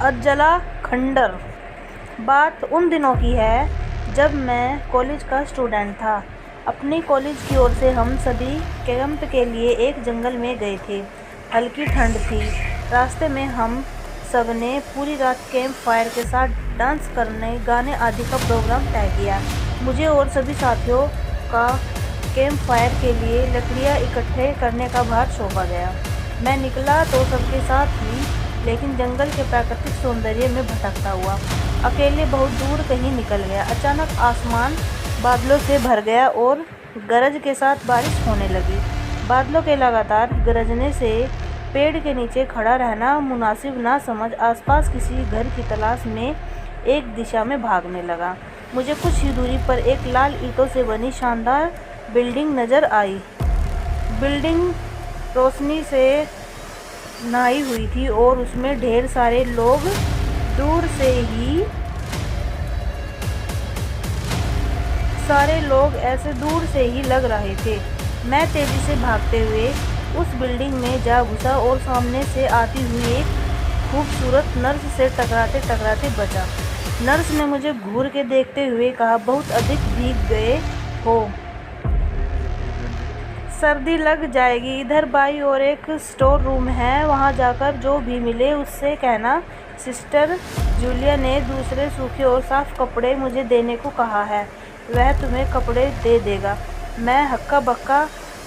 अज्जला खंडर। बात उन दिनों की है जब मैं कॉलेज का स्टूडेंट था। अपनी कॉलेज की ओर से हम सभी कैंप के लिए एक जंगल में गए थे। हल्की ठंड थी। रास्ते में हम सब ने पूरी रात कैंप फायर के साथ डांस करने, गाने आदि का प्रोग्राम तय किया। मुझे और सभी साथियों का कैंप फायर के लिए लकड़ियाँ इकट्ठे करने का भार सौंपा गया। मैं निकला तो सबके साथ ही, लेकिन जंगल के प्राकृतिक सौंदर्य में भटकता हुआ अकेले बहुत दूर कहीं निकल गया। अचानक आसमान बादलों से भर गया और गरज के साथ बारिश होने लगी। बादलों के लगातार गरजने से पेड़ के नीचे खड़ा रहना मुनासिब ना समझ आसपास किसी घर की तलाश में एक दिशा में भागने लगा। मुझे कुछ ही दूरी पर एक लाल ईंटों से बनी शानदार बिल्डिंग नजर आई। बिल्डिंग रोशनी से नहाई हुई थी और उसमें ढेर सारे लोग ऐसे दूर से ही लग रहे थे। मैं तेजी से भागते हुए उस बिल्डिंग में जा घुसा और सामने से आती हुई एक खूबसूरत नर्स से टकराते टकराते बचा। नर्स ने मुझे घूर के देखते हुए कहा, बहुत अधिक भीग गए हो, सर्दी लग जाएगी। इधर बाई और एक स्टोर रूम है, वहाँ जाकर जो भी मिले उससे कहना। सिस्टर जूलिया ने दूसरे सूखे और साफ कपड़े मुझे देने को कहा है, वह तुम्हें कपड़े दे देगा। मैं हक्का बक्का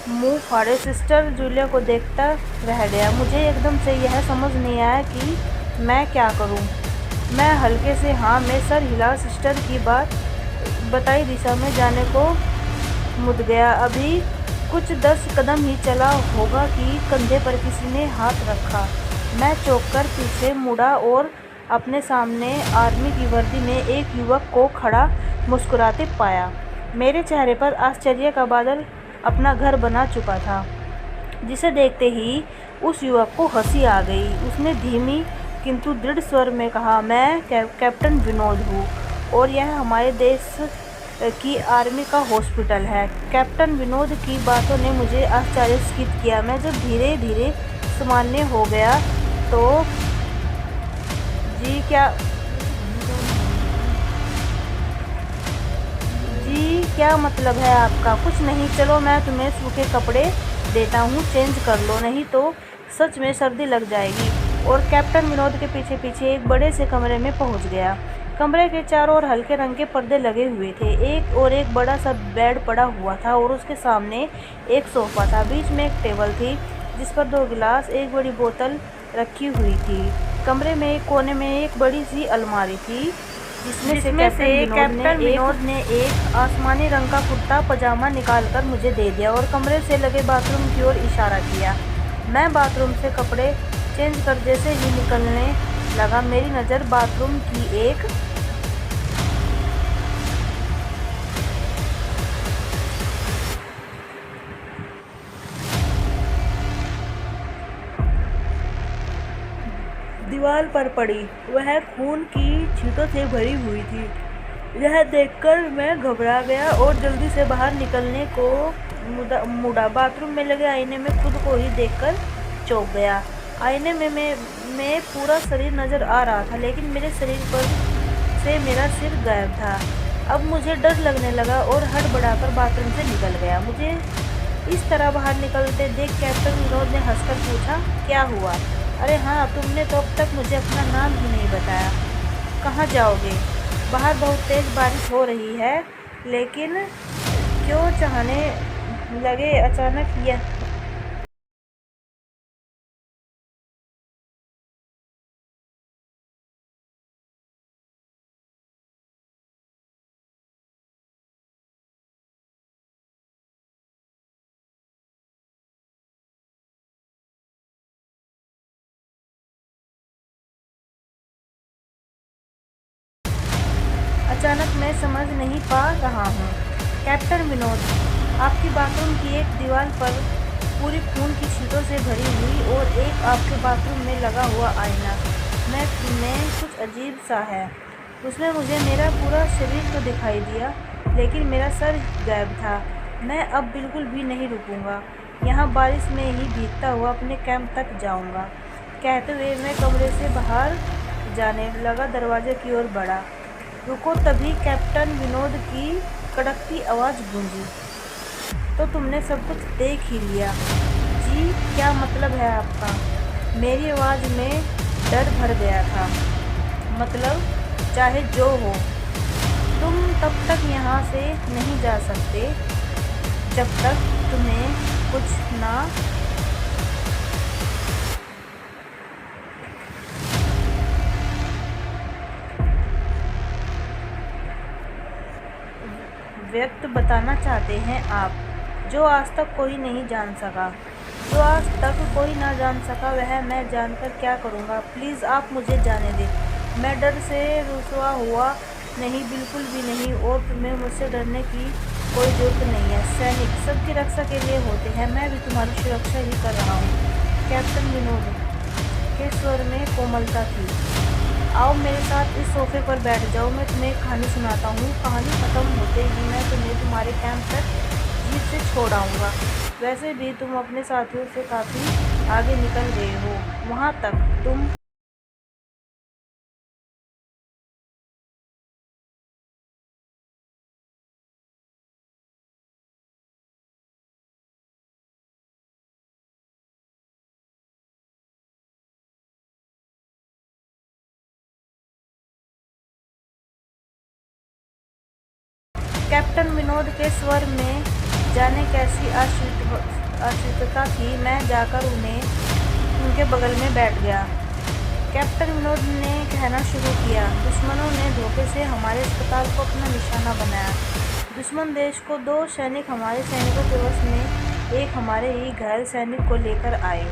मुंह फाड़े सिस्टर जूलिया को देखता रह गया। मुझे एकदम से यह समझ नहीं आया कि मैं क्या करूं। मैं हल्के से हाँ में सर हिला सिस्टर की बात बताई दिशा में जाने को मुड़ गया। अभी कुछ 10 कदम ही चला होगा कि कंधे पर किसी ने हाथ रखा। मैं चौंक कर पीछे मुड़ा और अपने सामने आर्मी की वर्दी में एक युवक को खड़ा मुस्कुराते पाया। मेरे चेहरे पर आश्चर्य का बादल अपना घर बना चुका था, जिसे देखते ही उस युवक को हंसी आ गई। उसने धीमी किंतु दृढ़ स्वर में कहा, मैं कैप्टन विनोद हूँ और यह हमारे देश की आर्मी का हॉस्पिटल है। कैप्टन विनोद की बातों ने मुझे आश्चर्यचकित किया। मैं जब धीरे धीरे सामान्य हो गया तो जी क्या मतलब है आपका? कुछ नहीं, चलो मैं तुम्हें सूखे कपड़े देता हूँ, चेंज कर लो, नहीं तो सच में सर्दी लग जाएगी। और कैप्टन विनोद के पीछे पीछे एक बड़े से कमरे में पहुँच गया। कमरे के चारों ओर हल्के रंग के पर्दे लगे हुए थे। एक बड़ा सा बेड पड़ा हुआ था और उसके सामने एक सोफा था। बीच में एक टेबल थी जिस पर 2 गिलास, एक बड़ी बोतल रखी हुई थी। कमरे में एक कोने में एक बड़ी सी अलमारी थी जिसमें से कैप्टन विनोद ने एक आसमानी रंग का कुर्ता पजामा निकालकर मुझे दे दिया और कमरे से लगे बाथरूम की ओर इशारा किया। मैं बाथरूम से कपड़े चेंज कर जैसे ही निकलने लगा, मेरी नज़र बाथरूम की एक दीवार पर पड़ी। वह खून की छींटों से भरी हुई थी। यह देखकर मैं घबरा गया और जल्दी से बाहर निकलने को मुड़ा। बाथरूम में लगे आईने में खुद को ही देखकर चौंक गया। आईने में मैं पूरा शरीर नजर आ रहा था, लेकिन मेरे शरीर पर से मेरा सिर गायब था। अब मुझे डर लगने लगा और हड़बड़ाकर बाथरूम से निकल गया। मुझे इस तरह बाहर निकलते देख कैप्टन विनोद ने हंसकर पूछा, क्या हुआ? अरे हाँ, तुमने तो अब तक मुझे अपना नाम ही नहीं बताया। कहाँ जाओगे? बाहर बहुत तेज़ बारिश हो रही है, लेकिन क्यों चाहने लगे अचानक यह अचानक मैं समझ नहीं पा रहा हूँ। कैप्टन विनोद, आपकी बाथरूम की एक दीवार पर पूरी खून की छींटों से भरी हुई और एक आपके बाथरूम में लगा हुआ आईना में कुछ अजीब सा है। उसमें मुझे मेरा पूरा शरीर तो दिखाई दिया, लेकिन मेरा सर गायब था। मैं अब बिल्कुल भी नहीं रुकूंगा, यहाँ बारिश में ही भीगता हुआ अपने कैंप तक जाऊँगा। कहते हुए मैं कमरे से बाहर जाने लगा, दरवाजे की ओर बढ़ा। रुको, तभी कैप्टन विनोद की कड़कती आवाज़ गूंजी। तो तुमने सब कुछ देख ही लिया? जी, क्या मतलब है आपका? मेरी आवाज़ में डर भर गया था। मतलब चाहे जो हो, तुम तब तक यहाँ से नहीं जा सकते जब तक तुम्हें कुछ ना व्यक्त बताना चाहते हैं आप, जो आज तक कोई नहीं जान सका। जो आज तक कोई ना जान सका वह मैं जानकर क्या करूँगा? प्लीज़ आप मुझे जाने दें। मैं डर से रुसवा हुआ नहीं, बिल्कुल भी नहीं, और तुम्हें मुझसे डरने की कोई ज़रूरत नहीं है। सैनिक सबकी रक्षा के लिए होते हैं, मैं भी तुम्हारी सुरक्षा ही कर रहा हूँ। कैप्टन विनोद के स्वर में कोमलता थी। आओ मेरे साथ इस सोफे पर बैठ जाओ, मैं तुम्हें एक कहानी सुनाता हूँ। कहानी ख़त्म होते ही मैं तुम्हें तुम्हारे कैंप तक जीप से छोड़ आऊँगा। वैसे भी तुम अपने साथियों से काफ़ी आगे निकल गए हो। वहाँ तक तुम कैप्टन विनोद के स्वर में जाने कैसी आश्रितता थी। मैं जाकर उनके बगल में बैठ गया। कैप्टन विनोद ने कहना शुरू किया, दुश्मनों ने धोखे से हमारे अस्पताल को अपना निशाना बनाया। दुश्मन देश को 2 सैनिक हमारे सैनिकों के वश में एक हमारे ही घायल सैनिक को लेकर आए।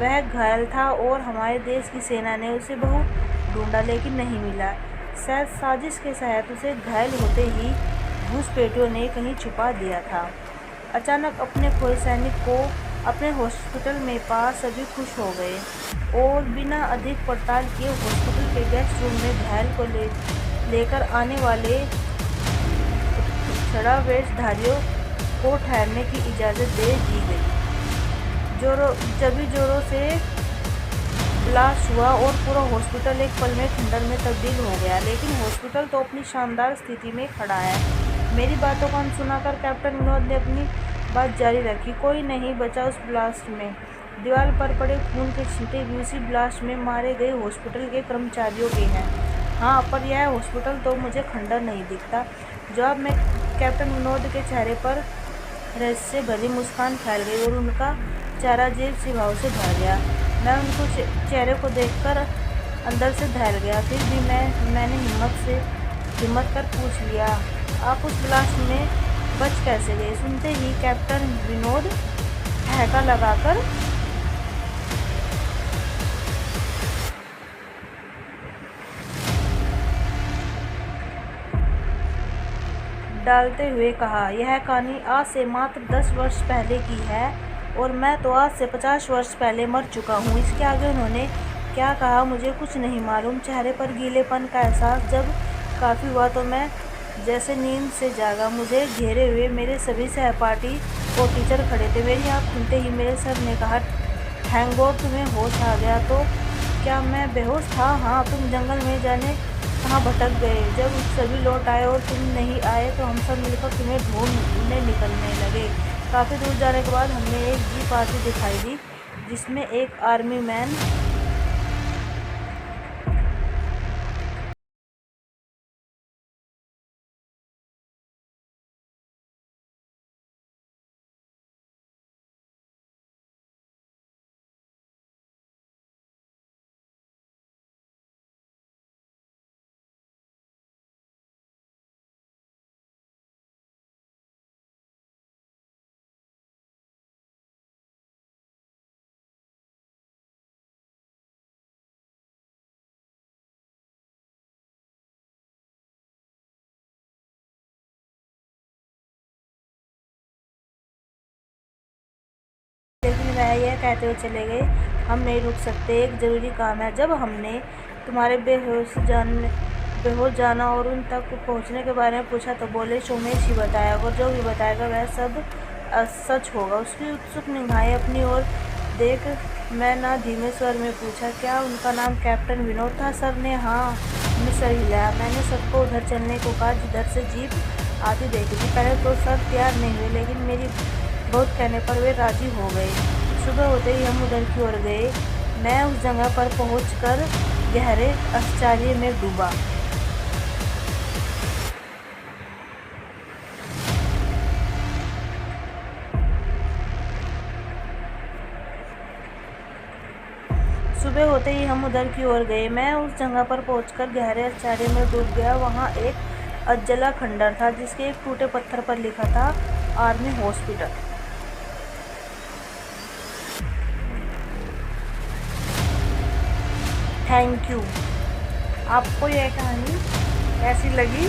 वह घायल था और हमारे देश की सेना ने उसे बहुत ढूंढा लेकिन नहीं मिला। शायद साजिश के तहत उसे घायल होते ही घुसपैठियों ने कहीं छुपा दिया था। अचानक अपने खोए सैनिक को अपने हॉस्पिटल में पा सभी खुश हो गए और बिना अधिक पड़ताल किए हॉस्पिटल के गेस्ट रूम में घायल को लेकर आने वाले छड़ा वेशधारियों को ठहरने की इजाज़त दे दी गई। जोरों से ब्लास्ट हुआ और पूरा हॉस्पिटल एक पल में खंडर में तब्दील हो गया, लेकिन हॉस्पिटल तो अपनी शानदार स्थिति में खड़ा है। मेरी बातों को अनसुना कर कैप्टन विनोद ने अपनी बात जारी रखी। कोई नहीं बचा उस ब्लास्ट में। दीवार पर पड़े खून के छींटे भी उसी ब्लास्ट में मारे गए हॉस्पिटल के कर्मचारियों के हैं। हाँ, पर यह हॉस्पिटल तो मुझे खंडर नहीं दिखता। जवाब में कैप्टन विनोद के चेहरे पर रहस्य से भरी मुस्कान फैल गई और उनका चेहरा अजीब सी भाव से भर गया। मैं उनको चेहरे को देखकर अंदर से दहल गया। फिर भी मैंने हिम्मत कर पूछ लिया, आप उस ब्लास्ट में बच कैसे गए? सुनते ही कैप्टन विनोद ठहाका लगाकर डालते हुए कहा, यह कहानी आज से मात्र 10 वर्ष पहले की है और मैं तो आज से 50 वर्ष पहले मर चुका हूँ। इसके आगे उन्होंने क्या कहा मुझे कुछ नहीं मालूम। चेहरे पर गीलेपन का एहसास जब काफ़ी हुआ तो मैं जैसे नींद से जागा। मुझे घेरे हुए मेरे सभी सहपाठी और टीचर खड़े थे। मेरी आँख खुलते ही मेरे सर ने कहा, थैंक गॉड तुम्हें होश आ गया। तो क्या मैं बेहोश था? हाँ, तुम जंगल में जाने कहाँ भटक गए। जब सभी लौट आए और तुम नहीं आए तो हम सब मिलकर तुम्हें ढूंढने निकलने लगे। काफ़ी दूर जाने के बाद हमें एक जीप आती दिखाई दी जिसमें एक आर्मी मैन लेकिन वह यह कहते हुए चले गए, हम नहीं रुक सकते, एक ज़रूरी काम है। जब हमने तुम्हारे बेहोश जाना और उन तक पहुंचने के बारे में पूछा तो बोले सोमेश ही बताया और जो भी बताएगा वह सब सच होगा। उसकी उत्सुक निगाहें अपनी ओर देख मैं ना धीमे स्वर में पूछा, क्या उनका नाम कैप्टन विनोद था? सर ने हाँ में सर हिलाया। मैंने सबको उधर चलने को कहा जिधर से जीप आती देखी थी। पहले तो सर तैयार नहीं हुए, लेकिन मेरी बहुत कहने पर वे राजी हो गए। सुबह होते ही हम उधर की ओर गए। मैं उस जगह पर पहुंचकर गहरे आश्चर्य में डूबा। सुबह होते ही हम उधर की ओर गए। मैं उस जगह पर पहुंचकर गहरे आश्चर्य में डूब गया। वहां एक अज्जला खंडर था जिसके एक टूटे पत्थर पर लिखा था आर्मी हॉस्पिटल। Thank you. आपको यह कहानी कैसी लगी?